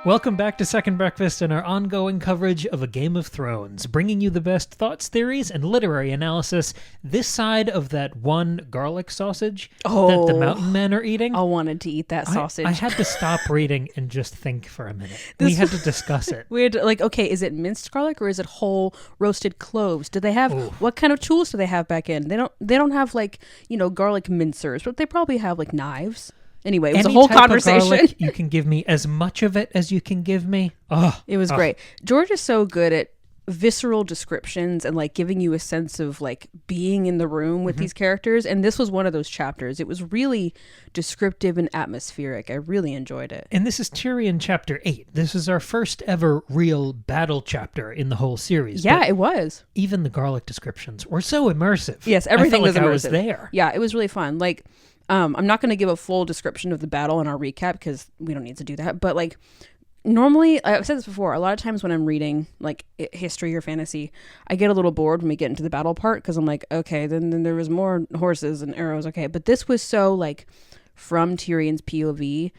Welcome back to Second Breakfast and our ongoing coverage of A Game of Thrones, bringing you the best thoughts, theories, and literary analysis this side of that one garlic sausage that the mountain men are eating. I wanted to eat that sausage. I had to stop reading and just think for a minute. We had to discuss it. We had to, okay, is it minced garlic or is it whole roasted cloves? Do they have, what kind of tools do they have back in? They don't have garlic mincers, but they probably have knives. Anyway, it was a whole conversation. You can give me as much of it as you can give me. It was great. George is so good at visceral descriptions and giving you a sense of being in the room with these characters. And this was one of those chapters. It was really descriptive and atmospheric. I really enjoyed it. And this is Tyrion chapter 8. This is our first ever real battle chapter in the whole series. Yeah, it was. Even the garlic descriptions were so immersive. Yes, everything was immersive. I was there. Yeah, it was really fun. I'm not going to give a full description of the battle in our recap because we don't need to do that. But normally, I've said this before, a lot of times when I'm reading history or fantasy, I get a little bored when we get into the battle part because I'm like, okay, then there was more horses and arrows. Okay, but this was so from Tyrion's POV,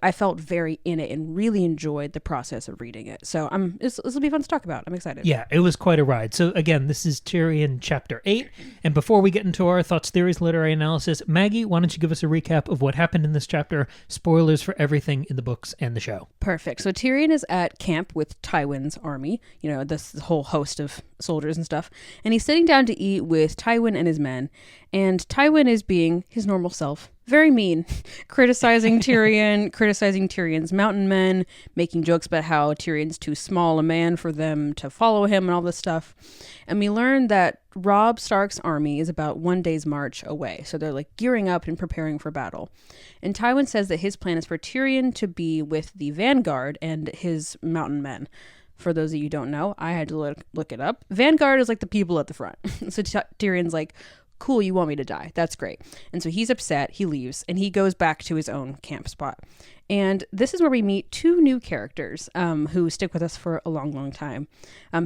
I felt very in it and really enjoyed the process of reading it. So this will be fun to talk about. I'm excited. Yeah, it was quite a ride. So again, this is Tyrion chapter 8. And before we get into our thoughts, theories, literary analysis, Maggie, why don't you give us a recap of what happened in this chapter? Spoilers for everything in the books and the show. Perfect. So Tyrion is at camp with Tywin's army, this whole host of soldiers and stuff. And he's sitting down to eat with Tywin and his men. And Tywin is being his normal self. Very mean, criticizing Tyrion, criticizing Tyrion's mountain men, making jokes about how Tyrion's too small a man for them to follow him and all this stuff. And we learn that Robb Stark's army is about 1 day's march away. So they're gearing up and preparing for battle. And Tywin says that his plan is for Tyrion to be with the vanguard and his mountain men. For those of you who don't know, I had to look it up. Vanguard is the people at the front. So Tyrion's cool, you want me to die. That's great. And so he's upset. He leaves and he goes back to his own camp spot. And this is where we meet two new characters who stick with us for a long, long time.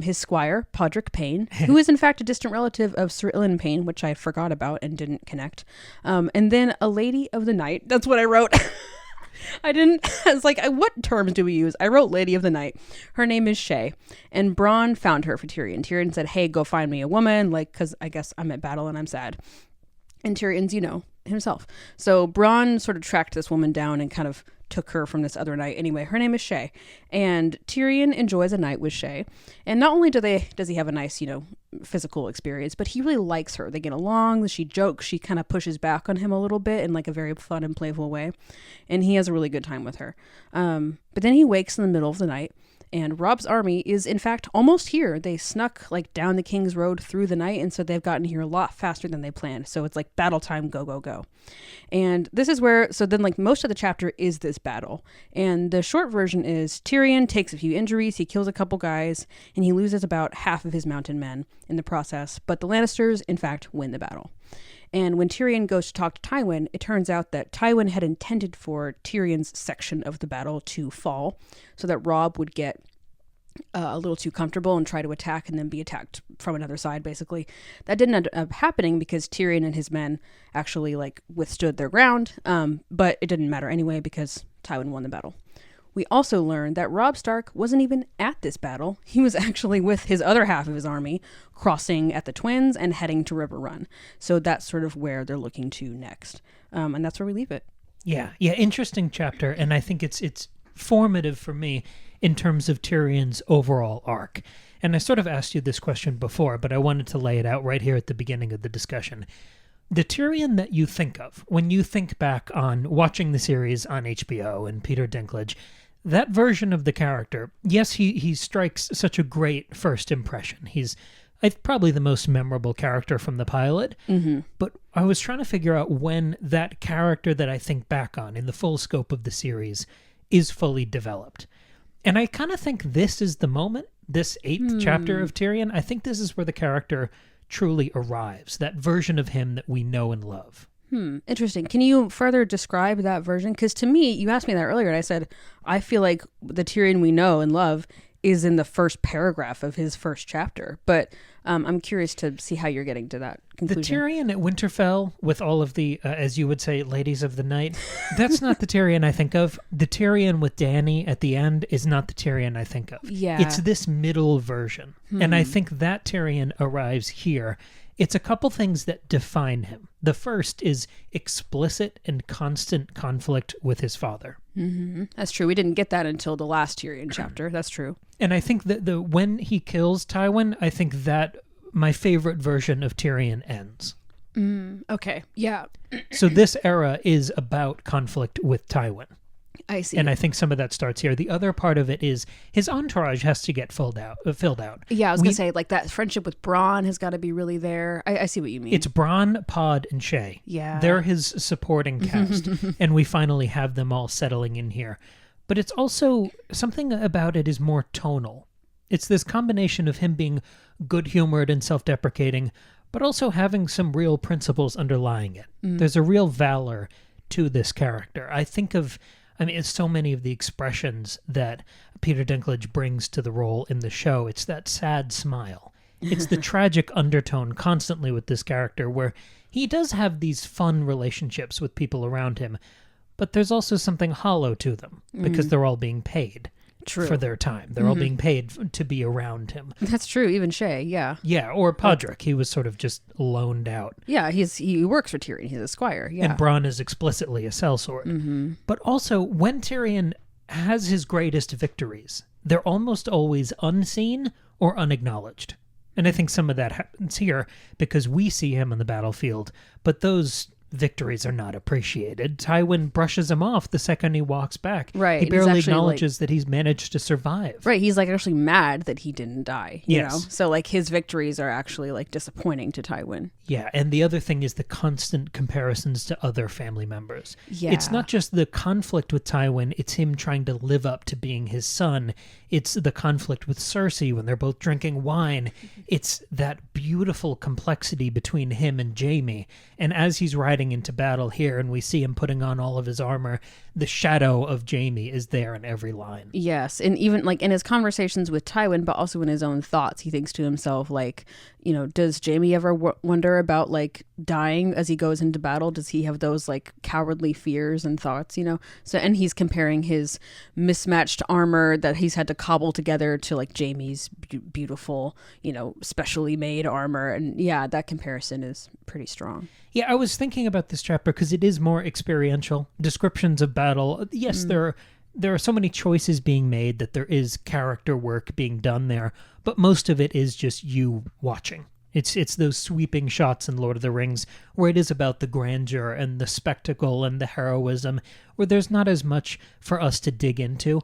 His squire, Podrick Payne, who is in fact a distant relative of Sir Ilyn Payne, which I forgot about and didn't connect. And then a lady of the night. That's what I wrote. I was what terms do we use? I wrote Lady of the Night. Her name is Shay. And Bronn found her for Tyrion. Tyrion said, hey, go find me a woman, because I guess I'm at battle and I'm sad. And Tyrion's, himself. So Bronn sort of tracked this woman down and kind of took her from this other night. Anyway, her name is Shay. And Tyrion enjoys a night with Shay. And not only does he have a nice, physical experience, but he really likes her. They get along. She jokes. She kind of pushes back on him a little bit in a very fun and playful way. And he has a really good time with her. But then he wakes in the middle of the night. And Robb's army is, in fact, almost here. They snuck, down the King's Road through the night, and so they've gotten here a lot faster than they planned. So it's battle time, go, go, go. And this is where, so then, most of the chapter is this battle. And the short version is Tyrion takes a few injuries, he kills a couple guys, and he loses about half of his mountain men in the process. But the Lannisters, in fact, win the battle. And when Tyrion goes to talk to Tywin, it turns out that Tywin had intended for Tyrion's section of the battle to fall so that Robb would get a little too comfortable and try to attack and then be attacked from another side, basically. That didn't end up happening because Tyrion and his men actually withstood their ground, but it didn't matter anyway because Tywin won the battle. We also learned that Robb Stark wasn't even at this battle. He was actually with his other half of his army, crossing at the Twins and heading to River Run. So that's sort of where they're looking to next. And that's where we leave it. Yeah, interesting chapter. And I think it's formative for me in terms of Tyrion's overall arc. And I sort of asked you this question before, but I wanted to lay it out right here at the beginning of the discussion. The Tyrion that you think of when you think back on watching the series on HBO and Peter Dinklage, that version of the character, yes, he strikes such a great first impression. He's probably the most memorable character from the pilot. Mm-hmm. But I was trying to figure out when that character that I think back on in the full scope of the series is fully developed. And I kind of think this is the moment, this 8th chapter of Tyrion. I think this is where the character truly arrives, that version of him that we know and love. Interesting. Can you further describe that version? Because to me, you asked me that earlier, and I said, I feel like the Tyrion we know and love is in the first paragraph of his first chapter. But I'm curious to see how you're getting to that conclusion. The Tyrion at Winterfell with all of the, as you would say, ladies of the night, that's not the Tyrion I think of. The Tyrion with Dany at the end is not the Tyrion I think of. Yeah. It's this middle version. And I think that Tyrion arrives here. It's a couple things that define him. The first is explicit and constant conflict with his father. Mm-hmm. That's true. We didn't get that until the last Tyrion chapter. That's true. And I think that when he kills Tywin, I think that my favorite version of Tyrion ends. Okay. Yeah. So this era is about conflict with Tywin. I see. And I think some of that starts here. The other part of it is his entourage has to get filled out. Yeah, I was going to say, like, that friendship with Bronn has got to be really there. I see what you mean. It's Bronn, Pod, and Shay. Yeah. They're his supporting cast. And we finally have them all settling in here. But it's also, something about it is more tonal. It's this combination of him being good-humored and self-deprecating, but also having some real principles underlying it. There's a real valor to this character. It's so many of the expressions that Peter Dinklage brings to the role in the show. It's that sad smile. It's the tragic undertone constantly with this character where he does have these fun relationships with people around him, but there's also something hollow to them because they're all being paid. True. For their time. They're all being paid to be around him. That's true. Even Shay, yeah. Yeah, or Podrick. He was sort of just loaned out. Yeah, he works for Tyrion. He's a squire, yeah. And Bronn is explicitly a sellsword. But also, when Tyrion has his greatest victories, they're almost always unseen or unacknowledged. And I think some of that happens here because we see him on the battlefield, but those victories are not appreciated. Tywin brushes him off the second he walks back. Right. He barely acknowledges that he's managed to survive. Right. He's like actually mad that he didn't die. You Yes. know? So like his victories are actually like disappointing to Tywin. Yeah. And the other thing is the constant comparisons to other family members. Yeah. It's not just the conflict with Tywin. It's him trying to live up to being his son. It's the conflict with Cersei when they're both drinking wine. It's that beautiful complexity between him and Jaime. And as he's riding into battle here and we see him putting on all of his armor, the shadow of Jaime is there in every line. Yes, and even like in his conversations with Tywin, but also in his own thoughts, he thinks to himself like, you know, does Jaime ever wonder about like dying as he goes into battle? Does he have those like cowardly fears and thoughts, you know? So, and he's comparing his mismatched armor that he's had to cobble together to like Jaime's beautiful, you know, specially made armor. And yeah, that comparison is pretty strong. Yeah, I was thinking about this chapter because it is more experiential. Descriptions of battle. Yes, there are so many choices being made that there is character work being done there, but most of it is just you watching. It's those sweeping shots in Lord of the Rings where it is about the grandeur and the spectacle and the heroism, where there's not as much for us to dig into.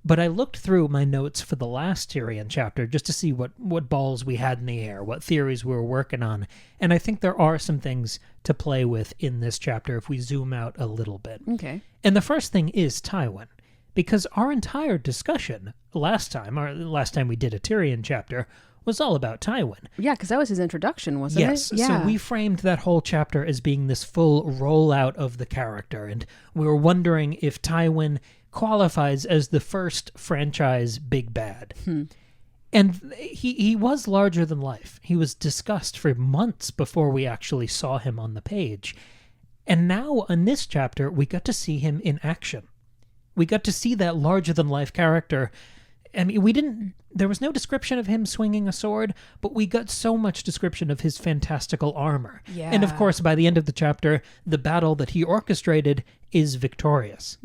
But I looked through my notes for the last Tyrion chapter just to see what balls we had in the air, what theories we were working on. And I think there are some things to play with in this chapter if we zoom out a little bit. Okay. And the first thing is Tywin. Because our entire discussion last time we did a Tyrion chapter, was all about Tywin. Yeah, because that was his introduction, wasn't yes, it? Yeah. So we framed that whole chapter as being this full rollout of the character, and we were wondering if Tywin qualifies as the first franchise big bad. And he was larger than life. He was discussed for months before we actually saw him on the page. And now, in this chapter, we got to see him in action. We got to see that larger-than-life character. I mean, there was no description of him swinging a sword, but we got so much description of his fantastical armor. Yeah. And of course, by the end of the chapter, the battle that he orchestrated is victorious.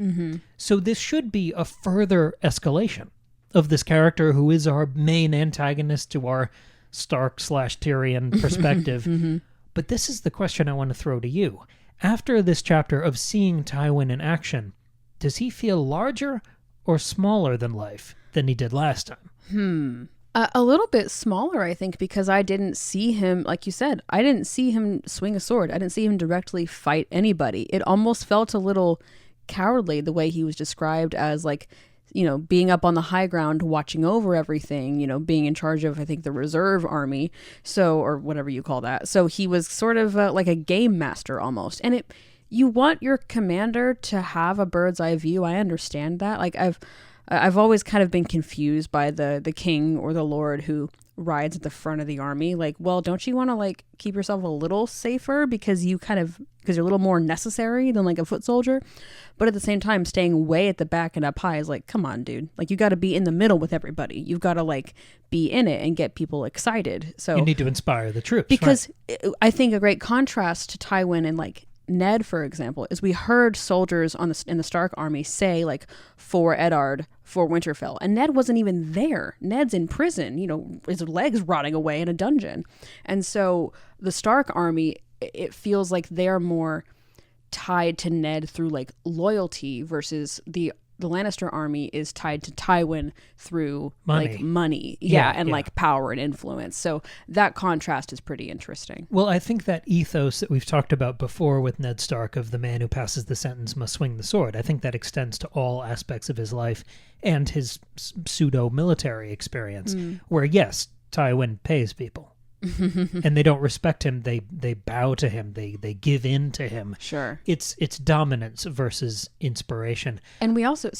So this should be a further escalation of this character who is our main antagonist to our Stark/Tyrion perspective. But this is the question I want to throw to you. After this chapter of seeing Tywin in action, does he feel larger or smaller than life than he did last time? A little bit smaller, I think, because I didn't see him, like you said, I didn't see him swing a sword. I didn't see him directly fight anybody. It almost felt a little cowardly the way he was described as like, you know, being up on the high ground, watching over everything, you know, being in charge of, I think, the reserve army. So, or whatever you call that. So he was sort of like a game master almost. And you want your commander to have a bird's eye view. I understand that. Like I've always kind of been confused by the king or the lord who rides at the front of the army. Like, well, don't you want to like keep yourself a little safer because you're a little more necessary than like a foot soldier? But at the same time, staying way at the back and up high is like, come on, dude. Like, you got to be in the middle with everybody. You've got to like be in it and get people excited. So you need to inspire the troops. Because I think a great contrast to Tywin and like Ned, for example, is we heard soldiers in the Stark army say like for Eddard, for Winterfell, and Ned wasn't even there. Ned's in prison, you know, his legs rotting away in a dungeon. And so the Stark army, it feels like they're more tied to Ned through like loyalty versus the Lannister army is tied to Tywin through like money. And like power and influence. So that contrast is pretty interesting. Well, I think that ethos that we've talked about before with Ned Stark of the man who passes the sentence must swing the sword, I think that extends to all aspects of his life and his pseudo-military experience, where yes, Tywin pays people. And they don't respect him, they bow to him, they give in to him. Sure. It's dominance versus inspiration. And we also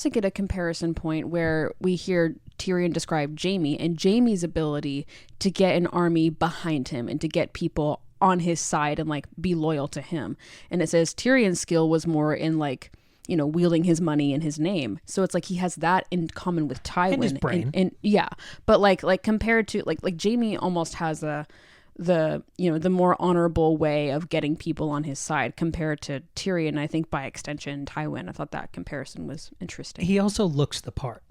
get a comparison point where we hear Tyrion describe Jaime and Jaime's ability to get an army behind him and to get people on his side and like be loyal to him. And it says Tyrion's skill was more in like, you know, wielding his money and his name. So it's like he has that in common with Tywin. And his brain. And yeah. But like compared to like Jaime almost has the more honorable way of getting people on his side compared to Tyrion. I think by extension Tywin. I thought that comparison was interesting. He also looks the part.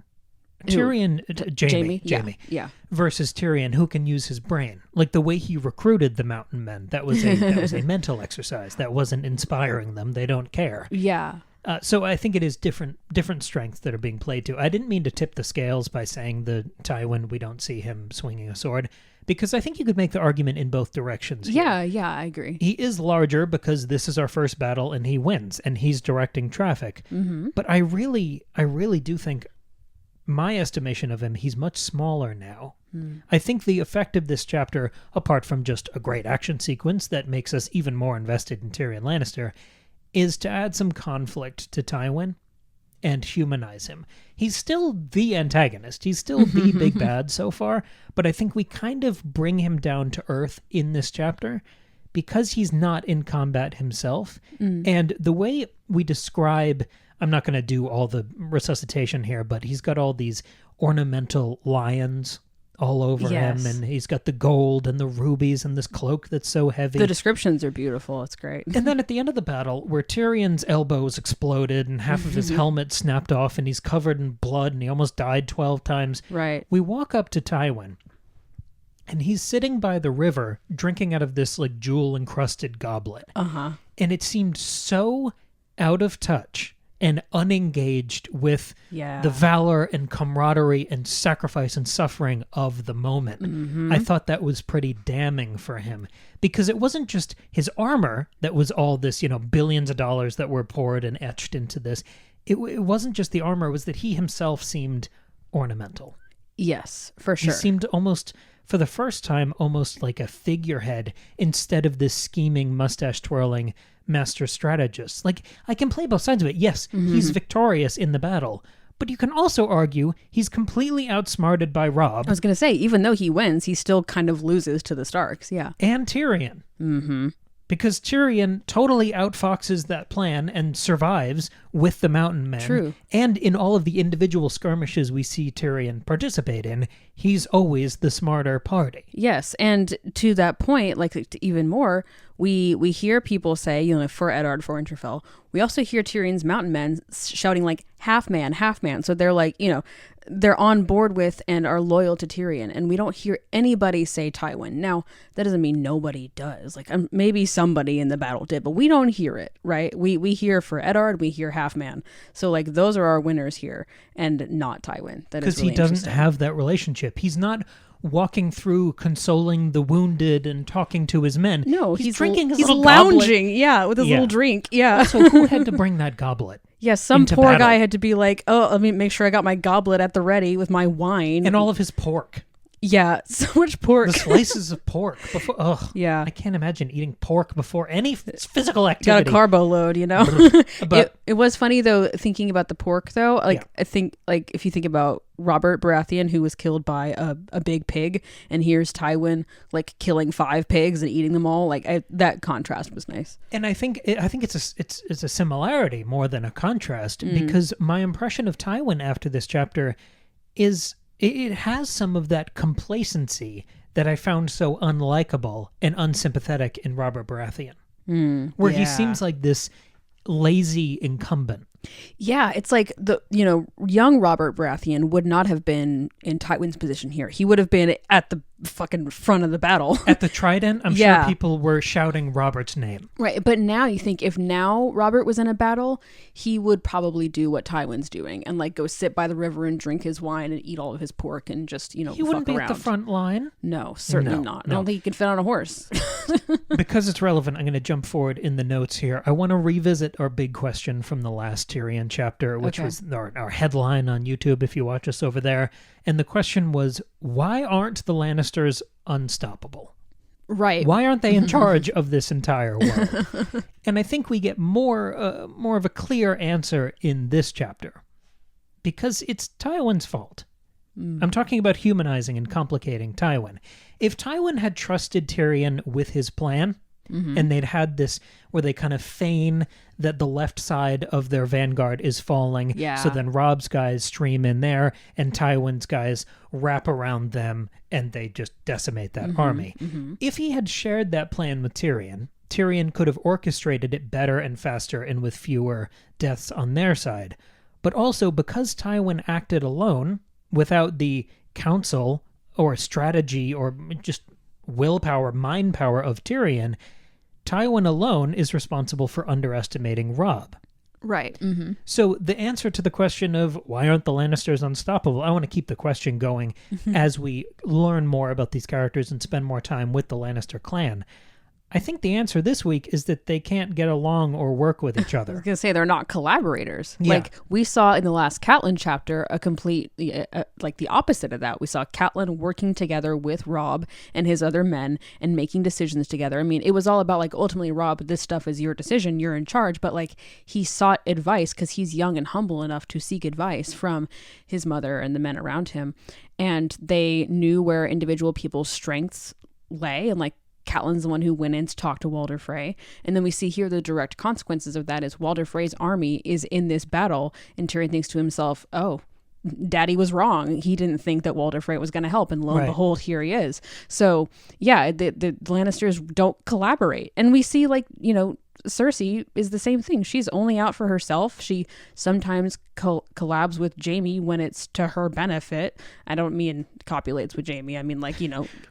Tyrion, Jaime, yeah, versus Tyrion, who can use his brain, like the way he recruited the Mountain Men. That was a mental exercise. That wasn't inspiring them. They don't care. Yeah. So I think it is different strengths that are being played to. I didn't mean to tip the scales by saying the Tywin, we don't see him swinging a sword, because I think you could make the argument in both directions here. Yeah, I agree. He is larger because this is our first battle and he wins and he's directing traffic. Mm-hmm. But I really do think, my estimation of him, he's much smaller now. I think the effect of this chapter, apart from just a great action sequence that makes us even more invested in Tyrion Lannister, is to add some conflict to Tywin and humanize him. He's still the antagonist. He's still the big bad so far, but I think we kind of bring him down to earth in this chapter because he's not in combat himself. And the way we describe, I'm not going to do all the resuscitation here, but he's got all these ornamental lions all over him, and he's got the gold and the rubies and this cloak that's so heavy. The descriptions are beautiful. It's great. And then at the end of the battle, where Tyrion's elbows exploded and half of his helmet snapped off and he's covered in blood and he almost died 12 times. Right. We walk up to Tywin and he's sitting by the river drinking out of this like jewel-encrusted goblet. And it seemed so out of touch and unengaged with the valor and camaraderie and sacrifice and suffering of the moment. I thought that was pretty damning for him, because it wasn't just his armor that was all this, you know, billions of dollars that were poured and etched into this. It wasn't just the armor, it was that he himself seemed ornamental. Yes, for sure. He seemed almost, for the first time, almost like a figurehead instead of this scheming, mustache-twirling master strategist. Like, I can play both sides of it. Yes, he's victorious in the battle, but you can also argue he's completely outsmarted by Robb. I was going to say, even though he wins, he still kind of loses to the Starks, and Tyrion. Because Tyrion totally outfoxes that plan and survives with the Mountain Men. True. And in all of the individual skirmishes we see Tyrion participate in, he's always the smarter party. Yes, and to that point, like even more, we hear people say, you know, for Eddard, for Winterfell. We also hear Tyrion's Mountain Men shouting like half man, half man. So they're like, you know, they're on board with and are loyal to Tyrion, and we don't hear anybody say Tywin. Now, that doesn't mean nobody does. Like, maybe somebody in the battle did, but we don't hear it, right? We hear for Eddard, we hear half man. So, like, those are our winners here, and not Tywin. That is really because he doesn't have that relationship. He's not walking through consoling the wounded and talking to his men. No, he's drinking his he's little lounging, goblet. with his little drink, So who had to bring that goblet? Yes, some poor guy had to be like, oh, let me make sure I got my goblet at the ready with my wine. And all of his pork. Yeah, so much pork. The slices of pork before. Ugh. Yeah. I can't imagine eating pork before any physical Got a activity. carbo load, you know. But it was funny though, thinking about the pork though. Like Yeah. I think, like if you think about Robert Baratheon, who was killed by a big pig, and here's Tywin like killing 5 pigs and eating them all. Like that contrast was nice. and I think it's a similarity more than a contrast, because my impression of Tywin after this chapter is it has some of that complacency that I found so unlikable and unsympathetic in Robert Baratheon, where he seems like this lazy incumbent. Yeah, it's like young Robert Baratheon would not have been in Tywin's position here. He would have been at the fucking front of the battle. At the Trident, I'm Yeah. sure people were shouting Robert's name. Right, but now you think if now Robert was in a battle, he would probably do what Tywin's doing and like go sit by the river and drink his wine and eat all of his pork and just, He fuck wouldn't be around. at the front line. No, certainly No, not. I no. don't think he could fit on a horse. Because it's relevant, I'm going to jump forward in the notes here. I want to revisit our big question from the last Tyrion chapter, which Okay. was our headline on YouTube if you watch us over there. And the question was, why aren't the Lannisters unstoppable? Right. Why aren't they in charge of this entire world? And I think we get more of a clear answer in this chapter, because it's Tywin's fault. I'm talking about humanizing and complicating Tywin. If Tywin had trusted Tyrion with his plan, and they'd had this where they kind of feign that the left side of their vanguard is falling, Yeah. so then Rob's guys stream in there, and Tywin's guys wrap around them, and they just decimate that army. If he had shared that plan with Tyrion, Tyrion could have orchestrated it better and faster and with fewer deaths on their side. But also, because Tywin acted alone, without the counsel or strategy or just willpower, mind power of Tyrion, Tywin alone is responsible for underestimating Robb. Right. So the answer to the question of why aren't the Lannisters unstoppable, I want to keep the question going as we learn more about these characters and spend more time with the Lannister clan. I think the answer this week is that they can't get along or work with each I was other. going to say they're not collaborators. Yeah. Like we saw in the last Catelyn chapter a complete, like the opposite of that. We saw Catelyn working together with Robb and his other men and making decisions together. I mean, it was all about like, ultimately, Robb, this stuff is your decision. You're in charge. But like he sought advice because he's young and humble enough to seek advice from his mother and the men around him. And they knew where individual people's strengths lay, and like Catelyn's the one who went in to talk to Walder Frey. And then we see here the direct consequences of that is Walder Frey's army is in this battle, and Tyrion thinks to himself, oh, Daddy was wrong. He didn't think that Walder Frey was going to help, and lo and Right. behold, here he is. So yeah, the Lannisters don't collaborate. And we see Cersei is the same thing. She's only out for herself. She sometimes collabs with Jaime when it's to her benefit. I don't mean copulates with Jaime. I mean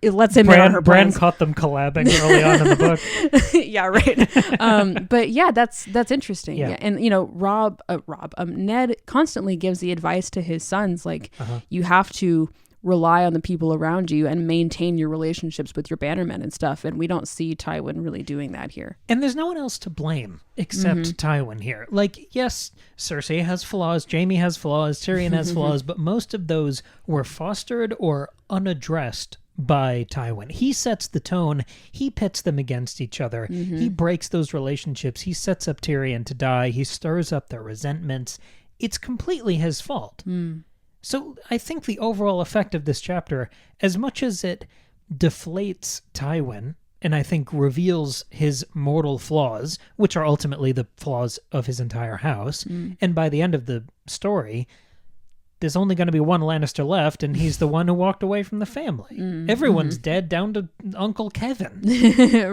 it lets him in on her Bran plans. caught them collabing early on in the book. Yeah, right. But yeah, that's interesting. Yeah. Yeah. And Ned constantly gives the advice to his sons, like you have to rely on the people around you and maintain your relationships with your bannermen and stuff. And we don't see Tywin really doing that here. And there's no one else to blame except Tywin here. Like, yes, Cersei has flaws, Jaime has flaws, Tyrion has flaws, but most of those were fostered or unaddressed by Tywin. He sets the tone. He pits them against each other. He breaks those relationships. He sets up Tyrion to die. He stirs up their resentments. It's completely his fault. So I think the overall effect of this chapter, as much as it deflates Tywin, and I think reveals his mortal flaws, which are ultimately the flaws of his entire house, and by the end of the story, there's only going to be one Lannister left, and he's the one who walked away from the family. Everyone's dead, down to Uncle Kevin.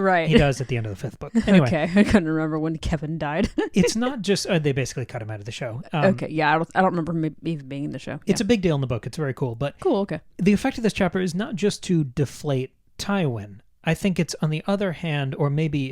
Right. He does at the end of the 5th book. Anyway, Okay, I couldn't remember when Kevin died. it's not just... they basically cut him out of the show. Okay, yeah, I don't remember him even being in the show. It's a big deal in the book. It's very cool. But Cool, okay. the effect of this chapter is not just to deflate Tywin. I think it's, on the other hand, or maybe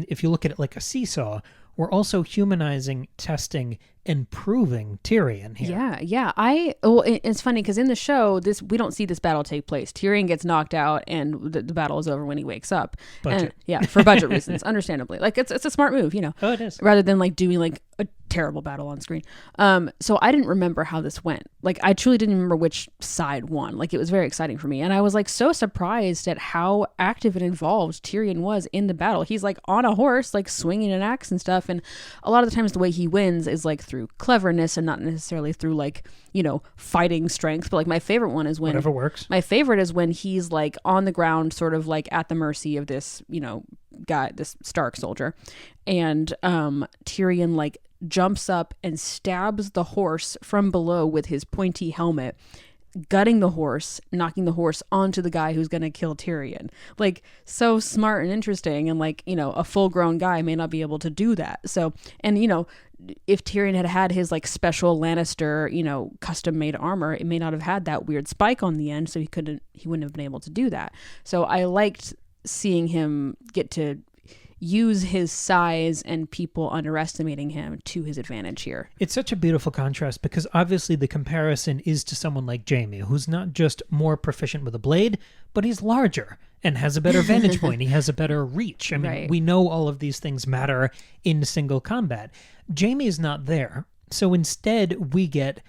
if you look at it like a seesaw, we're also humanizing, testing, and proving Tyrion here. Yeah. It's funny because in the show, we don't see this battle take place. Tyrion gets knocked out, and the battle is over when he wakes up. Budget. And, for budget reasons, understandably. Like it's a smart move, Oh, it is. rather than like doing like a terrible battle on screen. So I didn't remember how this went. Like, I truly didn't remember which side won. Like, it was very exciting for me. And I was like so surprised at how active and involved Tyrion was in the battle. He's like on a horse, like swinging an axe and stuff. And a lot of the times the way he wins is like through cleverness and not necessarily through like, you know, fighting strength. But like my favorite one is when whatever works. My favorite is when he's like on the ground, sort of like at the mercy of this, you know, guy, this Stark soldier. And Tyrion like jumps up and stabs the horse from below with his pointy helmet, gutting the horse, knocking the horse onto the guy who's going to kill Tyrion. Like, so smart and interesting. And like, you know, a full grown guy may not be able to do that. So, and you know, if Tyrion had had his like special Lannister, you know, custom made armor, it may not have had that weird spike on the end. So he wouldn't have been able to do that. So I liked seeing him get to use his size and people underestimating him to his advantage here. It's such a beautiful contrast because obviously the comparison is to someone like Jaime, who's not just more proficient with a blade, but he's larger and has a better vantage point. He has a better reach. I mean, Right. We know all of these things matter in single combat. Jaime is not there. So instead, we get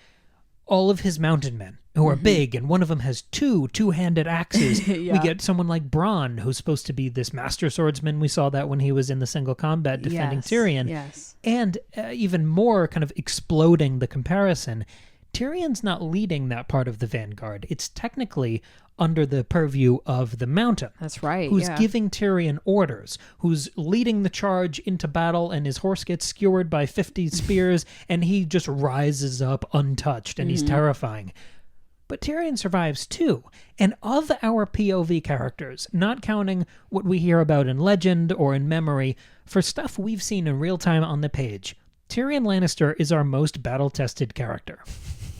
all of his mountain men who are big, and one of them has two-handed axes. Yeah. We get someone like Bronn, who's supposed to be this master swordsman. We saw that when he was in the single combat defending Yes, Tyrion. yes. And even more kind of exploding the comparison, Tyrion's not leading that part of the vanguard. It's technically under the purview of the Mountain. That's right. Who's yeah. giving Tyrion orders, who's leading the charge into battle, and his horse gets skewered by 50 spears, and he just rises up untouched, and he's terrifying. But Tyrion survives too. And of our POV characters, not counting what we hear about in legend or in memory, for stuff we've seen in real time on the page, Tyrion Lannister is our most battle-tested character.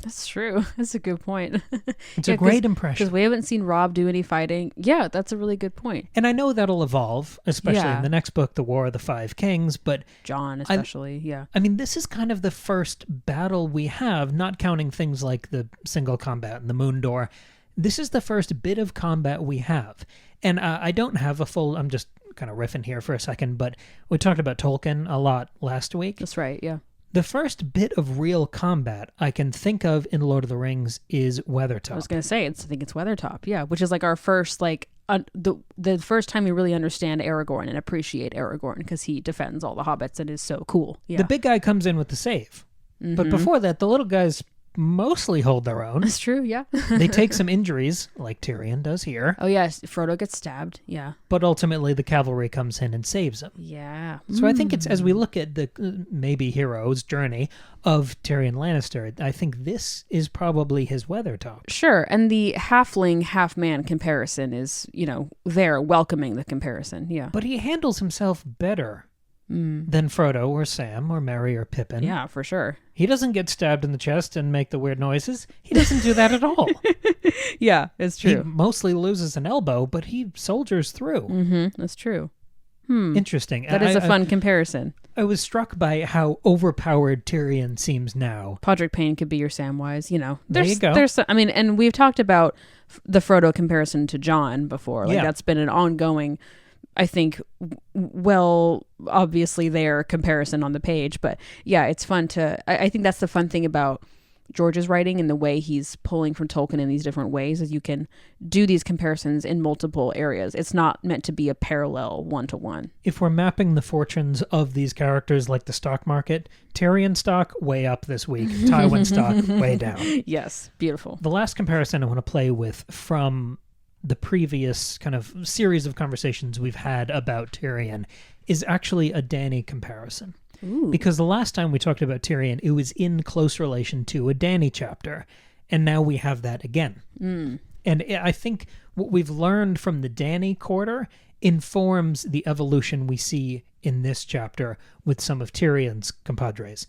That's true. That's a good point. It's a great impression. Because we haven't seen Robb do any fighting. Yeah, that's a really good point. And I know that'll evolve, especially in the next book, The War of the Five Kings, but Jon especially, yeah. I mean, this is kind of the first battle we have, not counting things like the single combat and the Moon Door. This is the first bit of combat we have. And I don't have a full, I'm just kind of riffing here for a second, but we talked about Tolkien a lot last week. That's right, yeah. The first bit of real combat I can think of in Lord of the Rings is Weathertop. I was going to say, I think it's Weathertop, yeah, which is like our first, like, the first time we really understand Aragorn and appreciate Aragorn because he defends all the hobbits and is so cool. Yeah. The big guy comes in with the save. But before that, the little guys mostly hold their own. That's true, yeah. They take some injuries, like Tyrion does here. Oh, yes, Frodo gets stabbed, yeah. But ultimately, the cavalry comes in and saves him. Yeah. So I think it's, as we look at the maybe hero's journey of Tyrion Lannister, I think this is probably his Weathertop. Sure, and the halfling, half-man comparison is, you know, there welcoming the comparison, yeah. But he handles himself better than Frodo or Sam or Merry or Pippin. Yeah, for sure. He doesn't get stabbed in the chest and make the weird noises. He doesn't do that at all. Yeah, it's He true. mostly loses an elbow, but he soldiers through. That's true. Interesting. That is a fun comparison. I was struck by how overpowered Tyrion seems now. Podrick Payne could be your Samwise, you know. There you go. I mean, and we've talked about the Frodo comparison to Jon before. Like, that's been an ongoing, I think, well, obviously their comparison on the page. But yeah, it's fun to, I think that's the fun thing about George's writing and the way he's pulling from Tolkien in these different ways is you can do these comparisons in multiple areas. It's not meant to be a parallel one-to-one. If we're mapping the fortunes of these characters like the stock market, Tyrion stock way up this week, Tywin stock way down. Yes, beautiful. The last comparison I want to play with from the previous kind of series of conversations we've had about Tyrion is actually a Dany comparison. Ooh. Because the last time we talked about Tyrion, it was in close relation to a Dany chapter, and now we have that again. And I think what we've learned from the Dany quarter informs the evolution we see in this chapter with some of Tyrion's compadres.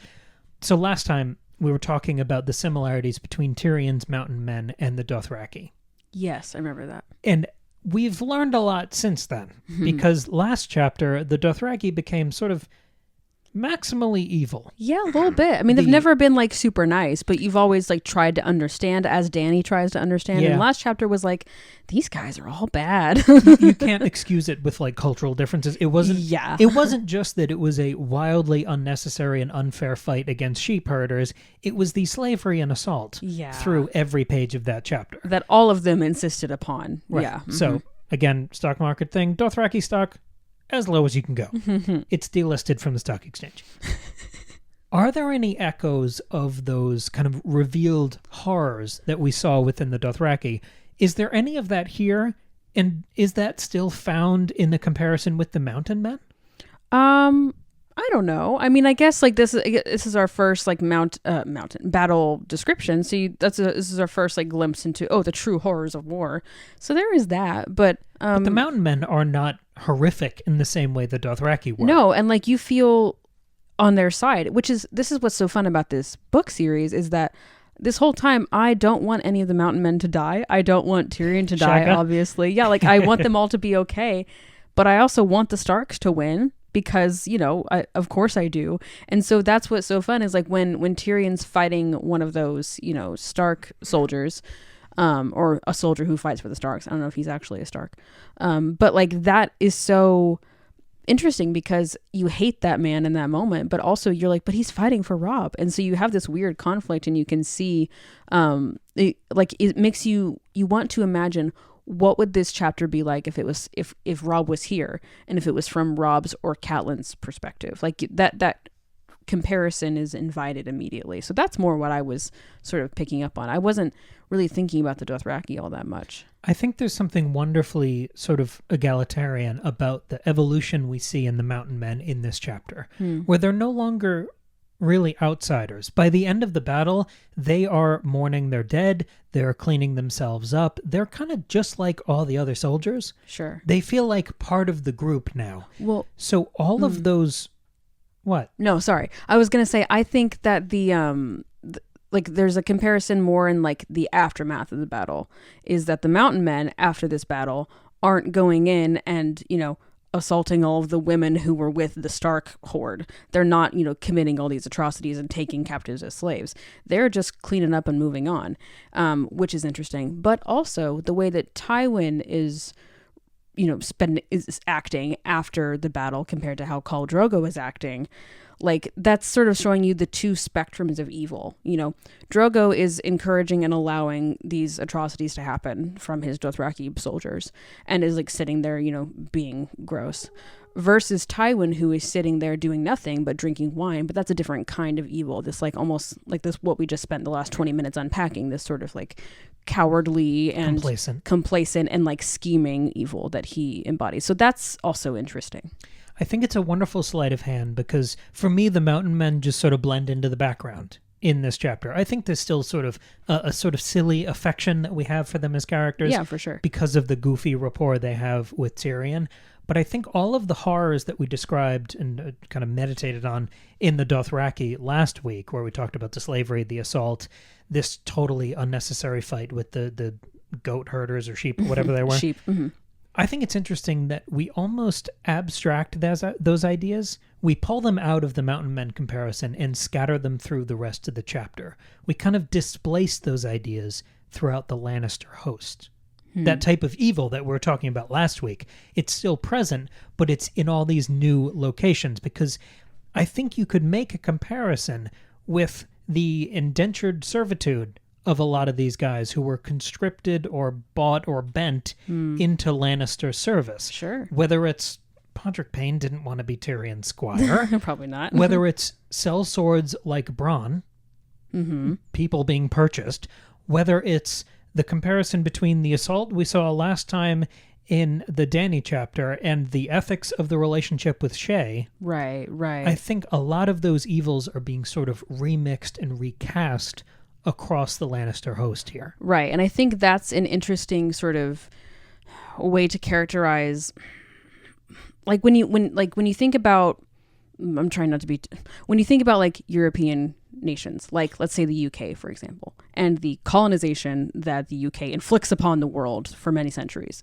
So last time we were talking about the similarities between Tyrion's mountain men and the Dothraki. Yes, I remember that. And we've learned a lot since then, because last chapter, the Dothraki became sort of maximally evil. Yeah, a little bit. I mean, they've never been like super nice, but you've always like tried to understand as Dany tries to understand. Yeah. And the last chapter was like, these guys are all bad. You can't excuse it with like cultural differences. It wasn't. Yeah. It wasn't just that it was a wildly unnecessary and unfair fight against sheep herders. It was the slavery and assault through every page of that chapter that all of them insisted upon. Right. Yeah. Mm-hmm. So again, stock market thing. Dothraki stock as low as you can go. It's delisted from the stock exchange. Are there any echoes of those kind of revealed horrors that we saw within the Dothraki? Is there any of that here? And is that still found in the comparison with the Mountain Men? I don't know. I mean, I guess like this is our first like mountain battle description. So this is our first like glimpse into the true horrors of war. So there is that, but the Mountain Men are not horrific in the same way the Dothraki were. No, and like you feel on their side, this is what's so fun about this book series is that this whole time I don't want any of the Mountain Men to die. I don't want Tyrion to die, obviously. Yeah, like I want them all to be okay, but I also want the Starks to win. Because, of course I do. And so that's what's so fun is like when Tyrion's fighting one of those, Stark soldiers, or a soldier who fights for the Starks. I don't know if he's actually a Stark. But like that is so interesting because you hate that man in that moment, but also you're like, but he's fighting for Robb. And so you have this weird conflict and you can see, it makes you want to imagine what would this chapter be like if it was if Robb was here and if it was from Robb's or Catelyn's perspective. Like that comparison is invited immediately. So that's more what I was sort of picking up on. I wasn't really thinking about the Dothraki all that much. I think there's something wonderfully sort of egalitarian about the evolution we see in the Mountain Men in this chapter, where they're no longer really outsiders. By the end of the battle, they are mourning their dead. They're cleaning themselves up. They're kind of just like all the other soldiers. Sure. They feel like part of the group now. Well, so all of those... What? No, sorry. I was going to say, I think that there's a comparison more in like the aftermath of the battle is that the Mountain Men after this battle aren't going in and, assaulting all of the women who were with the Stark horde. They're not, committing all these atrocities and taking captives as slaves. They're just cleaning up and moving on, which is interesting. But also the way that Tywin is, is acting after the battle compared to how Khal Drogo is acting. Like that's sort of showing you the two spectrums of evil. Drogo is encouraging and allowing these atrocities to happen from his Dothraki soldiers and is like sitting there, being gross, versus Tywin, who is sitting there doing nothing but drinking wine. But that's a different kind of evil. This like almost like this, what we just spent the last 20 minutes unpacking, this sort of like cowardly and complacent and like scheming evil that he embodies. So that's also interesting. I think it's a wonderful sleight of hand because for me, the Mountain Men just sort of blend into the background in this chapter. I think there's still sort of a sort of silly affection that we have for them as characters. Yeah, for sure. Because of the goofy rapport they have with Tyrion. But I think all of the horrors that we described and kind of meditated on in the Dothraki last week, where we talked about the slavery, the assault, this totally unnecessary fight with the goat herders or sheep, whatever they were. Sheep. Mm-hmm. I think it's interesting that we almost abstract those ideas. We pull them out of the Mountain Men comparison and scatter them through the rest of the chapter. We kind of displace those ideas throughout the Lannister host. That type of evil that we were talking about last week, it's still present, but it's in all these new locations because I think you could make a comparison with the indentured servitude of a lot of these guys who were conscripted or bought or bent into Lannister service. Sure. Whether it's Podrick Payne didn't want to be Tyrion's squire. Probably not. Whether it's sellswords like Bronn, people being purchased. Whether it's the comparison between the assault we saw last time in the Dany chapter and the ethics of the relationship with Shae. Right. I think a lot of those evils are being sort of remixed and recast across the Lannister host here. Right. And I think that's an interesting sort of way to characterize, like when you think about, I'm trying not to be, when you think about like European nations, like let's say the UK, for example, and the colonization that the UK inflicts upon the world for many centuries,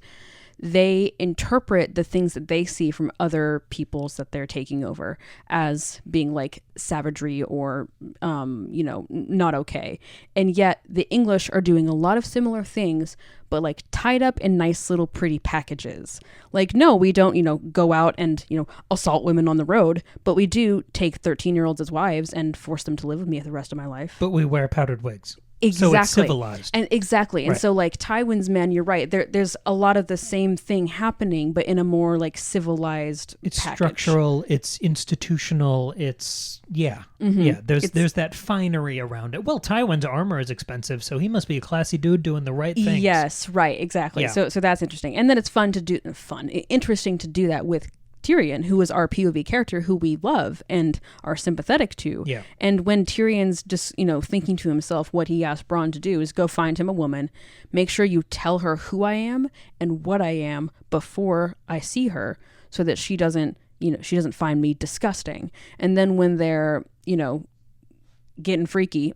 they interpret the things that they see from other peoples that they're taking over as being like savagery or, not okay. And yet the English are doing a lot of similar things, but like tied up in nice little pretty packages. Like, no, we don't, go out and, assault women on the road, but we do take 13-year-olds as wives and force them to live with me the rest of my life. But we wear powdered wigs. Exactly. So it's civilized. And exactly. And right. so like Tywin's men, you're right. There's a lot of the same thing happening, but in a more like civilized It's package. structural, it's institutional, it's there's that finery around it. Well, Tywin's armor is expensive, so he must be a classy dude doing the right things. Yes, right, exactly. Yeah. So that's interesting. And then it's interesting to do that with Tyrion, who is our POV character who we love and are sympathetic to. Yeah. And when Tyrion's just, thinking to himself, what he asked Bronn to do is go find him a woman, make sure you tell her who I am and what I am before I see her so that she doesn't find me disgusting. And then when they're, getting freaky,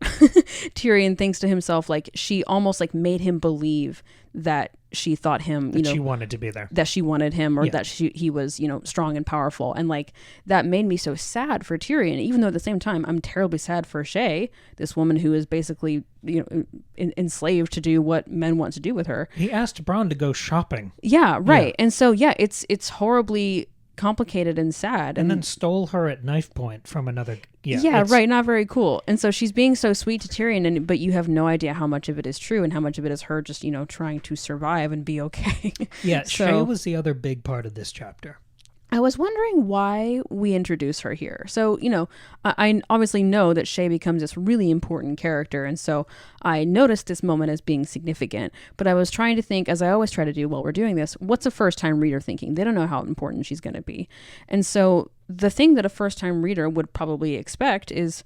Tyrion thinks to himself, like, she almost like made him believe that she thought him, that she wanted to be there, that she wanted him, or that he was, strong and powerful. And like, that made me so sad for Tyrion, even though at the same time, I'm terribly sad for Shae, this woman who is basically, enslaved to do what men want to do with her. He asked Bronn to go shopping. Yeah, right. Yeah. And so, it's horribly complicated and sad. And then stole her at knife point from another. Yeah, right. Not very cool. And so she's being so sweet to Tyrion, but you have no idea how much of it is true and how much of it is her just, trying to survive and be okay. Yeah, Shae was the other big part of this chapter. I was wondering why we introduce her here. So, I obviously know that Shae becomes this really important character, and so I noticed this moment as being significant, but I was trying to think, as I always try to do while we're doing this, what's a first-time reader thinking? They don't know how important she's going to be. And so the thing that a first-time reader would probably expect is,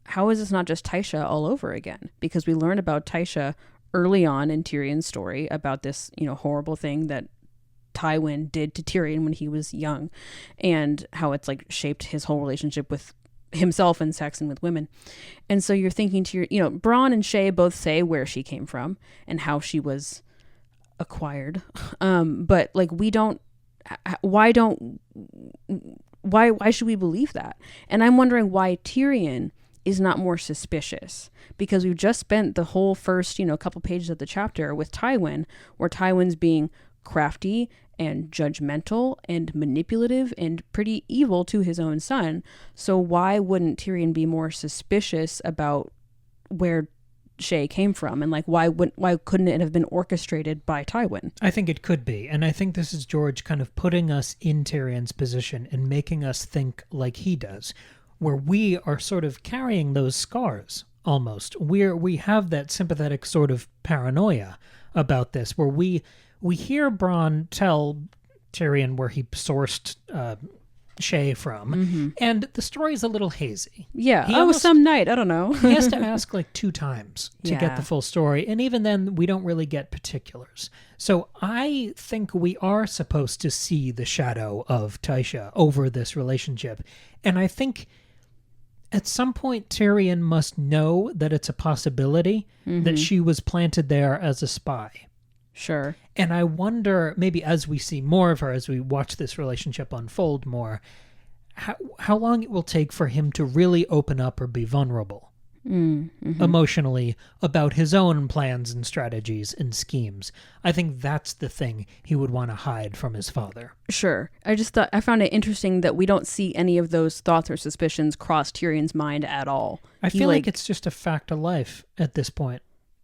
how is this not just Tysha all over again? Because we learned about Tysha early on in Tyrion's story about this, horrible thing that Tywin did to Tyrion when he was young, and how it's like shaped his whole relationship with himself and sex and with women. And so you're thinking to Bronn and Shae both say where she came from and how she was acquired. But like, why should we believe that? And I'm wondering why Tyrion is not more suspicious, because we've just spent the whole first, couple pages of the chapter with Tywin, where Tywin's being crafty and judgmental and manipulative and pretty evil to his own son. So why wouldn't Tyrion be more suspicious about where Shae came from, and like why couldn't it have been orchestrated by Tywin? I think it could be, and I think this is George kind of putting us in Tyrion's position and making us think like he does, where we are sort of carrying those scars almost. We have that sympathetic sort of paranoia about this, where we hear Bronn tell Tyrion where he sourced Shae from, and the story is a little hazy. Yeah, some night, I don't know. He has to ask like 2 times to get the full story, and even then, we don't really get particulars. So I think we are supposed to see the shadow of Tysha over this relationship, and I think at some point Tyrion must know that it's a possibility that she was planted there as a spy. Sure. And I wonder, maybe as we see more of her, as we watch this relationship unfold more, how long it will take for him to really open up or be vulnerable emotionally about his own plans and strategies and schemes. I think that's the thing he would want to hide from his father. Sure. I found it interesting that we don't see any of those thoughts or suspicions cross Tyrion's mind at all. I feel like it's just a fact of life at this point.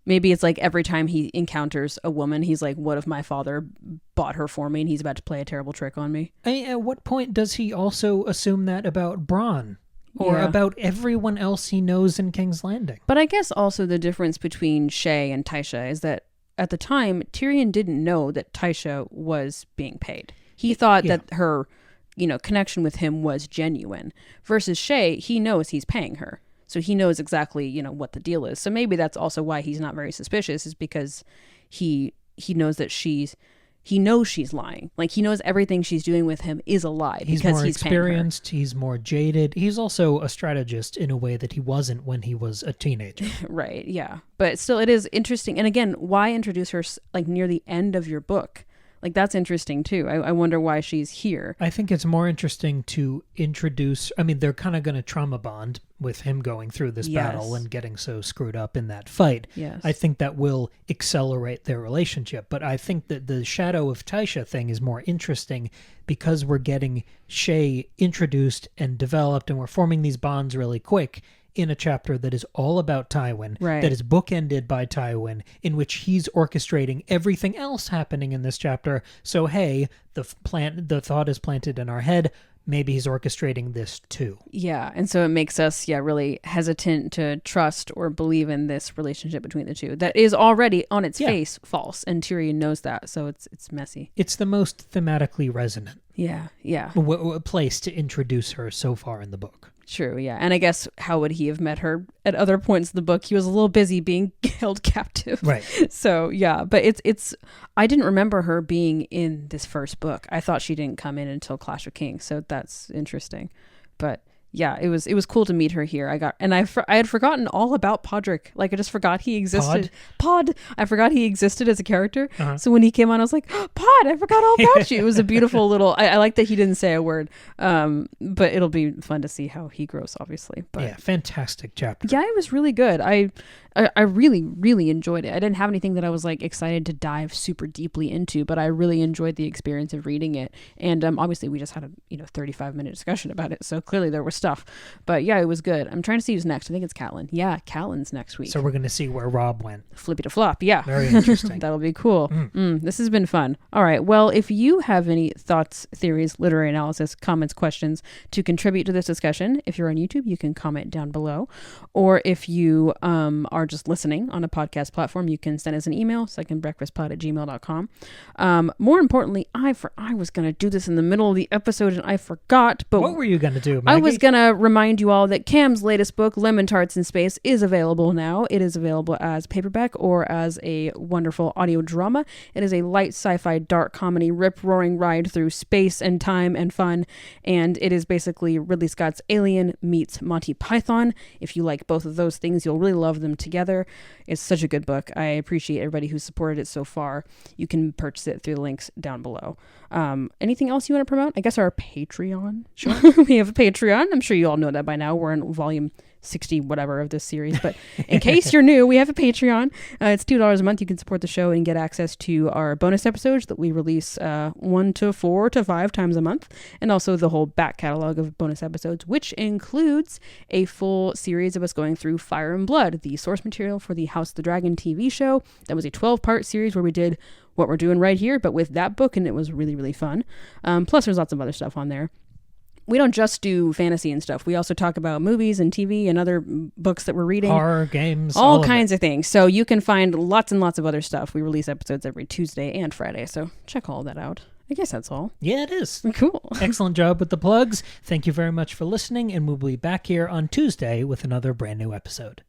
Maybe it's like every time he encounters a woman, he's like, what if my father bought her for me and he's about to play a terrible trick on me? At what point does he also assume that about Bronn? Or about everyone else he knows in King's Landing? But I guess also the difference between Shae and Tysha is that at the time, Tyrion didn't know that Tysha was being paid. He thought that her, connection with him was genuine. Versus Shae, he knows he's paying her. So he knows exactly, what the deal is. So maybe that's also why he's not very suspicious, is because he knows that she's lying. Like, he knows everything she's doing with him is a lie because he's more experienced, he's more jaded. He's also a strategist in a way that he wasn't when he was a teenager. Right, yeah. But still, it is interesting. And again, why introduce her like near the end of your book? Like, that's interesting too. I wonder why she's here. I think it's more interesting to introduce, I mean, they're kind of going to trauma bond with him going through this battle and getting so screwed up in that fight. Yes. I think that will accelerate their relationship. But I think that the Shadow of Tysha thing is more interesting because we're getting Shay introduced and developed, and we're forming these bonds really quick in a chapter that is all about Tywin, that is bookended by Tywin, in which he's orchestrating everything else happening in this chapter. So, hey, the thought is planted in our head. Maybe he's orchestrating this too. Yeah, and so it makes us, really hesitant to trust or believe in this relationship between the two. That is already on its face false, and Tyrion knows that, so it's messy. It's the most thematically resonant. Yeah. Place to introduce her so far in the book. True, yeah. And I guess how would he have met her at other points in the book? He was a little busy being held captive. Right. So, yeah, but it's I didn't remember her being in this first book. I thought she didn't come in until Clash of Kings, so that's interesting. But yeah, it was cool to meet her here. I had forgotten all about Podrick. Like, I just forgot he existed. Pod. I forgot he existed as a character. So when he came on, I was like, Pod, I forgot all about you. It was a beautiful little. I like that he didn't say a word. But it'll be fun to see how he grows, obviously. But yeah, fantastic chapter. Yeah, it was really good. I really, really enjoyed it. I didn't have anything that I was like excited to dive super deeply into, but I really enjoyed the experience of reading it. And obviously we just had a 35-minute discussion about it, so clearly there was stuff. But yeah, it was good. I'm trying to see who's next. I think it's Catelyn. Yeah, Catelyn's next week. So we're going to see where Rob went. Flippy to flop. Yeah. Very interesting. That'll be cool. This has been fun. All right. Well, if you have any thoughts, theories, literary analysis, comments, questions to contribute to this discussion, if you're on YouTube, you can comment down below. Or if you are just listening on a podcast platform, you can send us an email, secondbreakfastpod@gmail.com. More importantly, I was going to do this in the middle of the episode and I forgot. But what were you going to do, Maggie? I was going to remind you all that Cam's latest book, Lemon Tarts in Space, is available now. It is available as paperback or as a wonderful audio drama. It is a light sci-fi dark comedy rip-roaring ride through space and time and fun. And it is basically Ridley Scott's Alien meets Monty Python. If you like both of those things, you'll really love them together. It's such a good book. I appreciate everybody who's supported it so far. You can purchase it through the links down below. Anything else you want to promote? I guess our Patreon. Sure. We have a Patreon. I'm sure you all know that by now. We're in volume 60 whatever of this series, but in case you're new, we have a Patreon. It's $2 a month. You can support the show and get access to our bonus episodes that we release 1 to 4 to 5 times a month, and also the whole back catalog of bonus episodes, which includes a full series of us going through Fire and Blood, the source material for the House of the Dragon TV show. That was a 12-part series where we did what we're doing right here, but with that book, and it was really, really fun. Plus there's lots of other stuff on there. We don't just do fantasy and stuff. We also talk about movies and TV and other books that we're reading. Horror, games. All kinds of things. So you can find lots and lots of other stuff. We release episodes every Tuesday and Friday. So check all that out. I guess that's all. Yeah, it is. Cool. Excellent job with the plugs. Thank you very much for listening, and we'll be back here on Tuesday with another brand new episode.